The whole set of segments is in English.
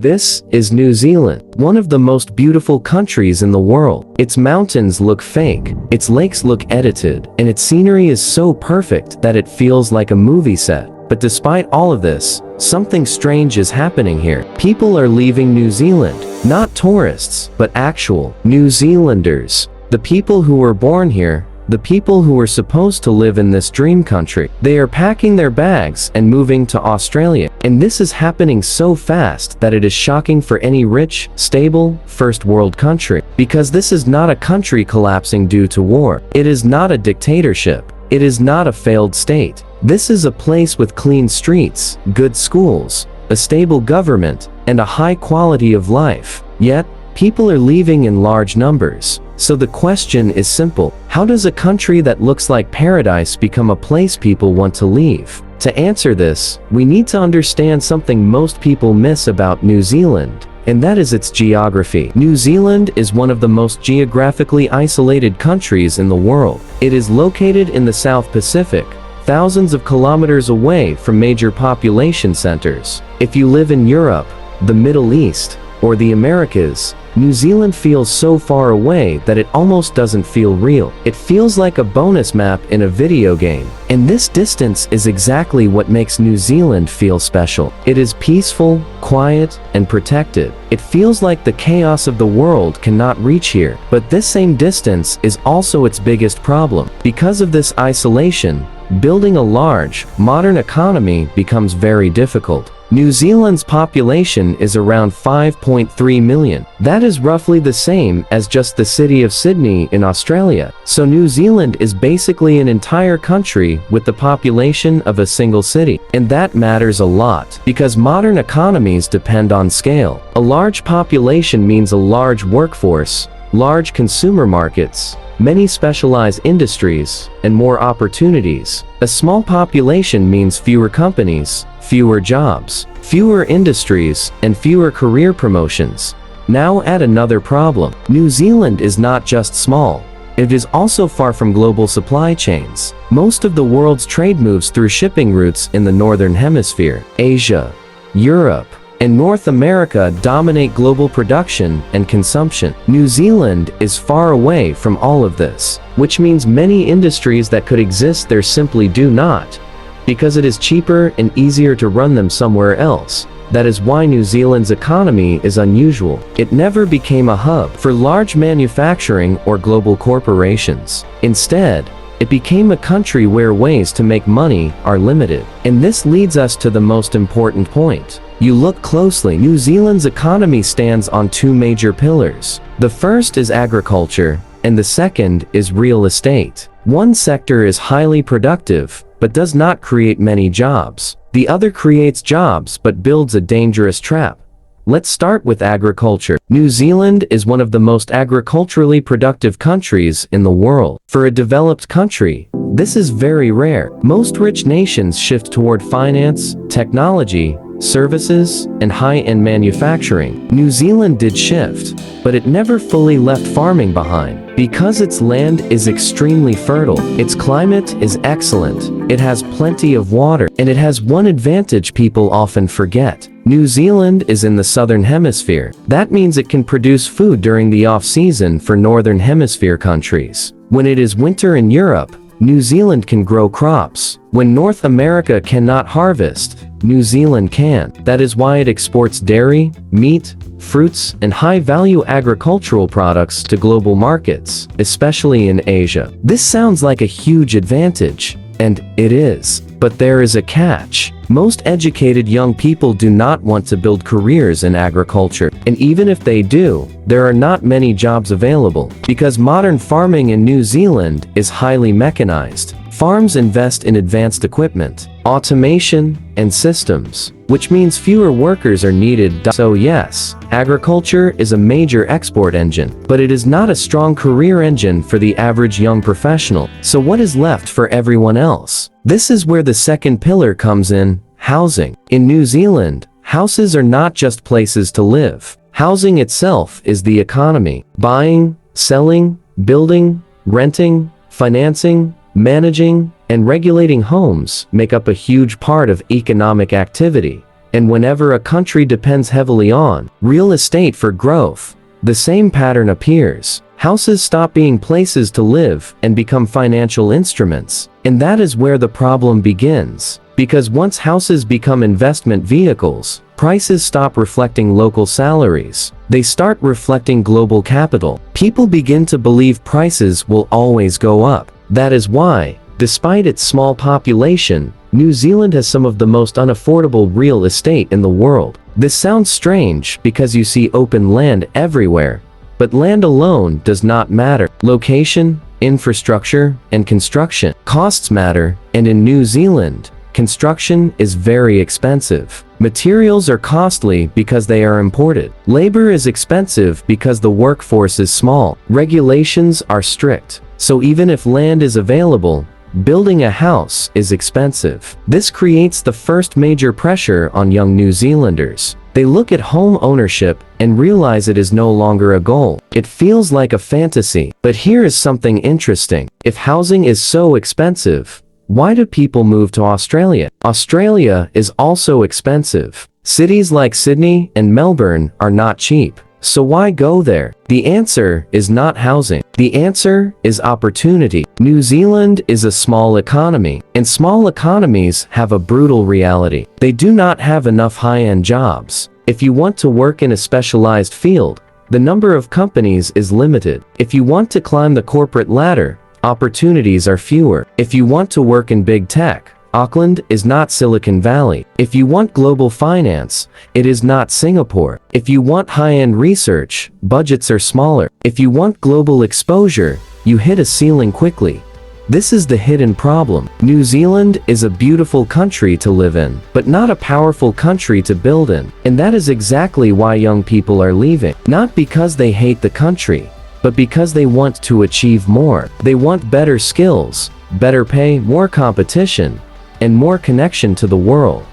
This is New Zealand, one of the most beautiful countries in the world. Its mountains look fake, its lakes look edited, and its scenery is so perfect that it feels like a movie set. But despite all of this, something strange is happening here. People are leaving New Zealand, not tourists, but actual New Zealanders. The people who were born here, the people who were supposed to live in this dream country. They are packing their bags and moving to Australia. And this is happening so fast that it is shocking for any rich, stable, first world country. Because this is not a country collapsing due to war. It is not a dictatorship. It is not a failed state. This is a place with clean streets, good schools, a stable government, and a high quality of life. Yet, people are leaving in large numbers. So the question is simple. How does a country that looks like paradise become a place people want to leave? To answer this, we need to understand something most people miss about New Zealand, and that is its geography. New Zealand is one of the most geographically isolated countries in the world. It is located in the South Pacific, thousands of kilometers away from major population centers. If you live in Europe, the Middle East, or the Americas, New Zealand feels so far away that it almost doesn't feel real. It feels like a bonus map in a video game. And this distance is exactly what makes New Zealand feel special. It is peaceful, quiet, and protected. It feels like the chaos of the world cannot reach here. But this same distance is also its biggest problem. Because of this isolation, building a large, modern economy becomes very difficult. New Zealand's population is around 5.3 million. That is roughly the same as just the city of Sydney in Australia. So New Zealand is basically an entire country with the population of a single city. And that matters a lot, because modern economies depend on scale. A large population means a large workforce, large consumer markets, many specialized industries, and more opportunities. A small population means fewer companies, fewer jobs, fewer industries, and fewer career promotions. Now add another problem. New Zealand is not just small. It is also far from global supply chains. Most of the world's trade moves through shipping routes in the Northern Hemisphere. Asia, Europe, and North America dominate global production and consumption. New Zealand is far away from all of this, which means many industries that could exist there simply do not, because it is cheaper and easier to run them somewhere else. That is why New Zealand's economy is unusual. It never became a hub for large manufacturing or global corporations. Instead, it became a country where ways to make money are limited. And this leads us to the most important point. You look closely, New Zealand's economy stands on two major pillars. The first is agriculture, and the second is real estate. One sector is highly productive, but does not create many jobs. The other creates jobs but builds a dangerous trap. Let's start with agriculture. New Zealand is one of the most agriculturally productive countries in the world. For a developed country, this is very rare. Most rich nations shift toward finance, technology, services, and high-end manufacturing. New Zealand did shift, but it never fully left farming behind. Because its land is extremely fertile, its climate is excellent, it has plenty of water, and it has one advantage people often forget. New Zealand is in the southern hemisphere. That means it can produce food during the off-season for northern hemisphere countries. When it is winter in Europe, New Zealand can grow crops. When North America cannot harvest, New Zealand can. That is why it exports dairy, meat, fruits, and high-value agricultural products to global markets, especially in Asia. This sounds like a huge advantage, and it is. But there is a catch. Most educated young people do not want to build careers in agriculture. And even if they do, there are not many jobs available. Because modern farming in New Zealand is highly mechanized. Farms invest in advanced equipment, automation, and systems, which means fewer workers are needed. So yes, agriculture is a major export engine, but it is not a strong career engine for the average young professional. So what is left for everyone else? This is where the second pillar comes in, housing. In New Zealand, houses are not just places to live. Housing itself is the economy. Buying, selling, building, renting, financing, managing, and regulating homes make up a huge part of economic activity. And whenever a country depends heavily on real estate for growth, the same pattern appears. Houses stop being places to live and become financial instruments. And that is where the problem begins. Because once houses become investment vehicles, prices stop reflecting local salaries. They start reflecting global capital. People begin to believe prices will always go up. That is why, despite its small population, New Zealand has some of the most unaffordable real estate in the world. This sounds strange because you see open land everywhere. But land alone does not matter. Location, infrastructure, and construction costs matter, and in New Zealand, construction is very expensive. Materials are costly because they are imported. Labor is expensive because the workforce is small. Regulations are strict. So even if land is available, building a house is expensive. This creates the first major pressure on young New Zealanders. They look at home ownership and realize it is no longer a goal. It feels like a fantasy. But here is something interesting. If housing is so expensive, why do people move to Australia? Australia is also expensive. Cities like Sydney and Melbourne are not cheap. So why go there? The answer is not housing. The answer is opportunity. New Zealand is a small economy, and small economies have a brutal reality. They do not have enough high-end jobs. If you want to work in a specialized field, the number of companies is limited. If you want to climb the corporate ladder, opportunities are fewer. If you want to work in big tech, Auckland is not Silicon Valley. If you want global finance, it is not Singapore. If you want high-end research, budgets are smaller. If you want global exposure, you hit a ceiling quickly. This is the hidden problem. New Zealand is a beautiful country to live in, but not a powerful country to build in. And that is exactly why young people are leaving. Not because they hate the country, but because they want to achieve more. They want better skills, better pay, more competition, and more connection to the world.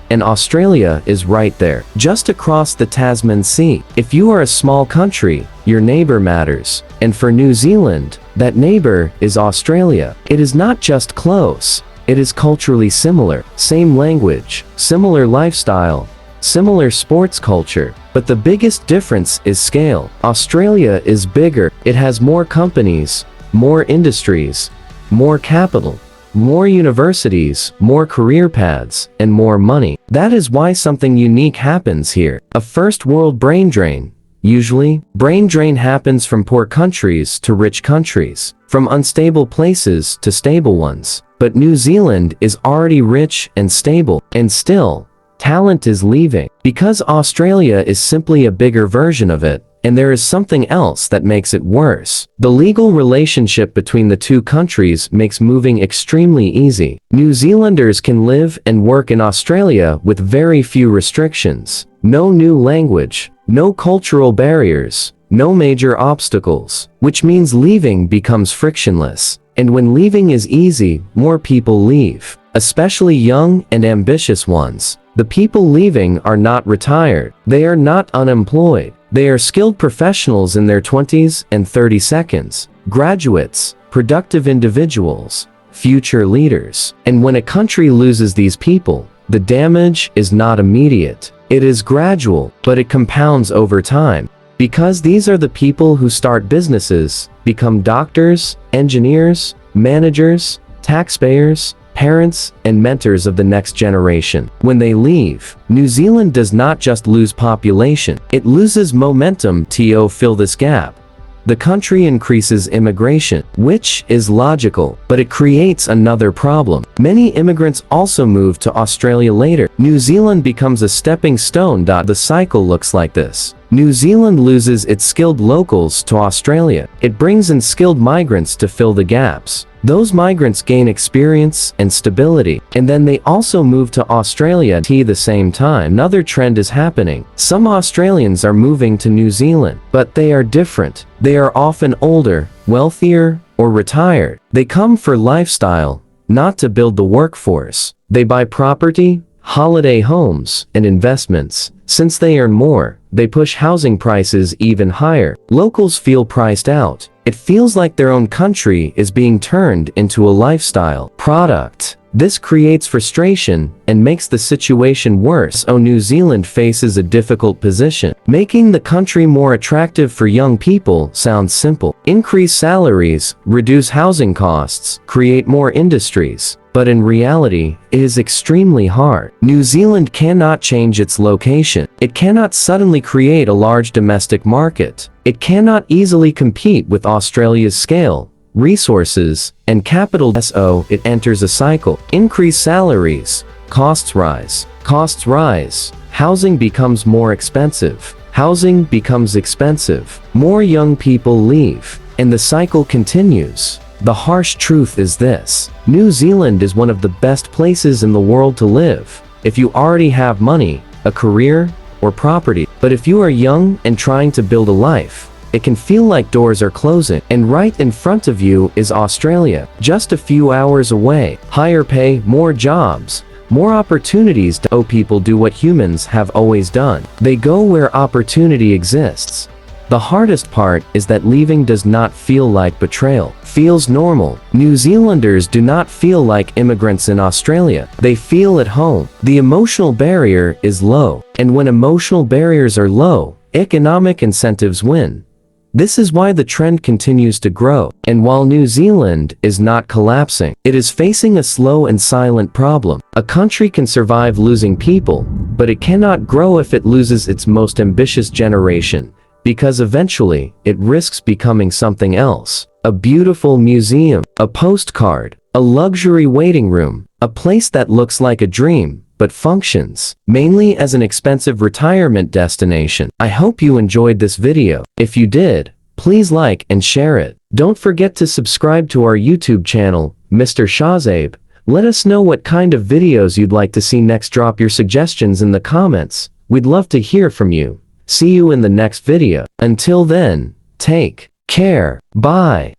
And Australia is right there, just across the Tasman Sea. If you are a small country, your neighbor matters. And for New Zealand, that neighbor is Australia. It is not just close, it is culturally similar. Same language, similar lifestyle, similar sports culture. But the biggest difference is scale. Australia is bigger. It has more companies, more industries, more capital, more universities, more career paths, and more money. That is why something unique happens here. A first world brain drain. Usually, brain drain happens from poor countries to rich countries, from unstable places to stable ones. But New Zealand is already rich and stable, and still, talent is leaving. Because Australia is simply a bigger version of it. And there is something else that makes it worse. The legal relationship between the two countries makes moving extremely easy. New Zealanders can live and work in Australia with very few restrictions. No new language, no cultural barriers, no major obstacles, which means leaving becomes frictionless. And when leaving is easy, more people leave, especially young and ambitious ones. The people leaving are not retired. They are not unemployed. They are skilled professionals in their 20s and 30s, graduates, productive individuals, future leaders. And when a country loses these people, the damage is not immediate. It is gradual, but it compounds over time. Because these are the people who start businesses, become doctors, engineers, managers, taxpayers, parents, and mentors of the next generation. When they leave, New Zealand does not just lose population, it loses momentum to fill this gap. The country increases immigration, which is logical, but it creates another problem. Many immigrants also move to Australia later. New Zealand becomes a stepping stone. The cycle looks like this. New Zealand loses its skilled locals to Australia. It brings in skilled migrants to fill the gaps. Those migrants gain experience and stability, and then they also move to Australia at the same time. Another trend is happening. Some Australians are moving to New Zealand, but they are different. They are often older, wealthier, or retired. They come for lifestyle, not to build the workforce. They buy property, holiday homes, and investments. Since they earn more, they push housing prices even higher. Locals feel priced out. It feels like their own country is being turned into a lifestyle product. This creates frustration and makes the situation worse. New Zealand faces a difficult position. Making the country more attractive for young people sounds simple. Increase salaries, reduce housing costs, create more industries. But in reality, it is extremely hard. New Zealand cannot change its location. It cannot suddenly create a large domestic market. It cannot easily compete with Australia's scale, resources, and capital. So it enters a cycle. Increase salaries, costs rise. Costs rise, housing becomes more expensive. Housing becomes expensive. More young people leave, and the cycle continues. The harsh truth is this: New Zealand is one of the best places in the world to live, if you already have money, a career, or property. But if you are young and trying to build a life, it can feel like doors are closing. And right in front of you is Australia, just a few hours away. Higher pay, more jobs, more opportunities. People do what humans have always done. They go where opportunity exists. The hardest part is that leaving does not feel like betrayal. Feels normal. New Zealanders do not feel like immigrants in Australia. They feel at home. The emotional barrier is low. And when emotional barriers are low, economic incentives win. This is why the trend continues to grow. And while New Zealand is not collapsing, it is facing a slow and silent problem. A country can survive losing people, but it cannot grow if it loses its most ambitious generation, because eventually, it risks becoming something else. A beautiful museum, a postcard, a luxury waiting room, a place that looks like a dream, but functions mainly as an expensive retirement destination. I hope you enjoyed this video. If you did, please like and share it. Don't forget to subscribe to our YouTube channel, Mr. Shahzabe. Let us know what kind of videos you'd like to see next. Drop your suggestions in the comments. We'd love to hear from you. See you in the next video. Until then, take care. Bye.